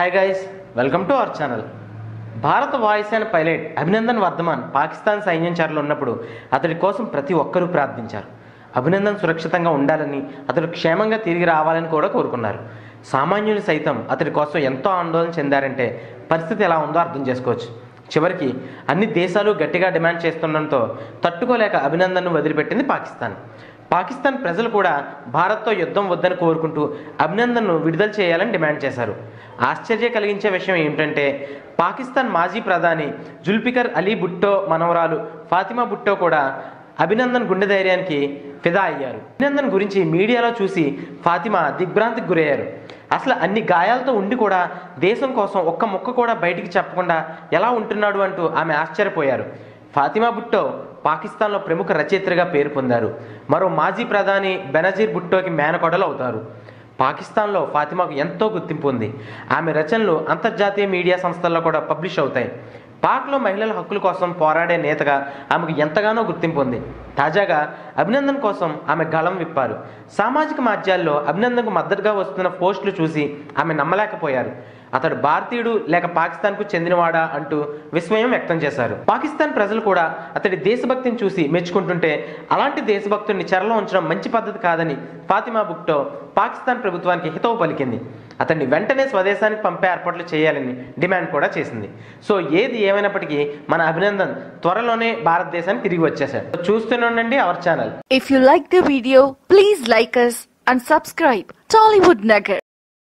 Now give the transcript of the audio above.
Hi guys, welcome to our channel. భారత వాయుసేన pilot Abhinandan Vardhaman Pakistan సైన్యం చెరలో ఉన్నప్పుడు అతడి కోసం ప్రతి ఒక్కరూ ప్రార్థించారు. అభినందన్ సురక్షితంగా ఉండాలని, అతడు క్షేమంగా తిరిగి రావాలని కూడా కోరుకున్నారు. సామాన్యులు సైతం అతడి కోసం ఎంతో ఆందోళన చెందారంటే పరిస్థితి ఎలా ఉందో అర్థం చేసుకోవచ్చు. చివరికి అన్ని దేశాలు గట్టిగా డిమాండ్ చేస్తుండటంతో తట్టుకోలేక అభినందన్ను వదిలిపెట్టింది పాకిస్తాన్. పాకిస్తాన్ ప్రజలు కూడా భారత్తో యుద్ధం వద్దని కోరుకుంటూ అభినందన్ను విడుదల చేయాలని డిమాండ్ చేశారు. ఆశ్చర్య కలిగించే విషయం ఏమిటంటే, పాకిస్తాన్ మాజీ ప్రధాని జుల్ఫికర్ అలీ భుట్టో మనవరాలు ఫాతిమా భుట్టో కూడా అభినందన్ గుండె ధైర్యానికి ఫిదా అయ్యారు. అభినందన్ గురించి మీడియాలో చూసి ఫాతిమా దిగ్భ్రాంతికి గురయ్యారు. అసలు అన్ని గాయాలతో ఉండి కూడా దేశం కోసం ఒక్క ముక్క కూడా బయటికి చెప్పకుండా ఎలా ఉంటున్నాడు అంటూ ఆమె ఆశ్చర్యపోయారు. ఫాతిమా భుట్టో పాకిస్తాన్లో ప్రముఖ రచయిత్రిగా పేరు పొందారు. మరో మాజీ ప్రధాని బెనజీర్ భుట్టోకి మేనకోడలు అవుతారు. పాకిస్తాన్లో ఫాతిమాకు ఎంతో గుర్తింపు ఉంది. ఆమె రచనలు అంతర్జాతీయ మీడియా సంస్థల్లో కూడా పబ్లిష్ అవుతాయి. పాక్లో మహిళల హక్కుల కోసం పోరాడే నేతగా ఆమెకు ఎంతగానో గుర్తింపు ఉంది. తాజాగా అభినందన్ కోసం ఆమె గళం విప్పారు. సామాజిక మాధ్యాల్లో అభినందన్కు మద్దతుగా వస్తున్న పోస్టులు చూసి ఆమె నమ్మలేకపోయారు. అతడు భారతీయుడు లేక పాకిస్తాన్కు చెందినవాడా అంటూ విస్మయం వ్యక్తం చేశారు. పాకిస్తాన్ ప్రజలు కూడా అతడి దేశభక్తిని చూసి మెచ్చుకుంటుంటే అలాంటి దేశభక్తుడిని చెరలో ఉంచడం మంచి పద్ధతి కాదని ఫాతిమా భుట్టో పాకిస్తాన్ ప్రభుత్వానికి హితవు పలికింది. అతన్ని వెంటనే స్వదేశానికి పంపే ఏర్పాట్లు చేయాలని డిమాండ్ కూడా చేసింది. సో ఏది ఏమైనప్పటికీ మన అభినందన్ త్వరలోనే భారతదేశానికి తిరిగి వచ్చేశాడు. చూస్తూనే ఉండండి our channel. If you like the video, please like us and subscribe Tollywood Nagar.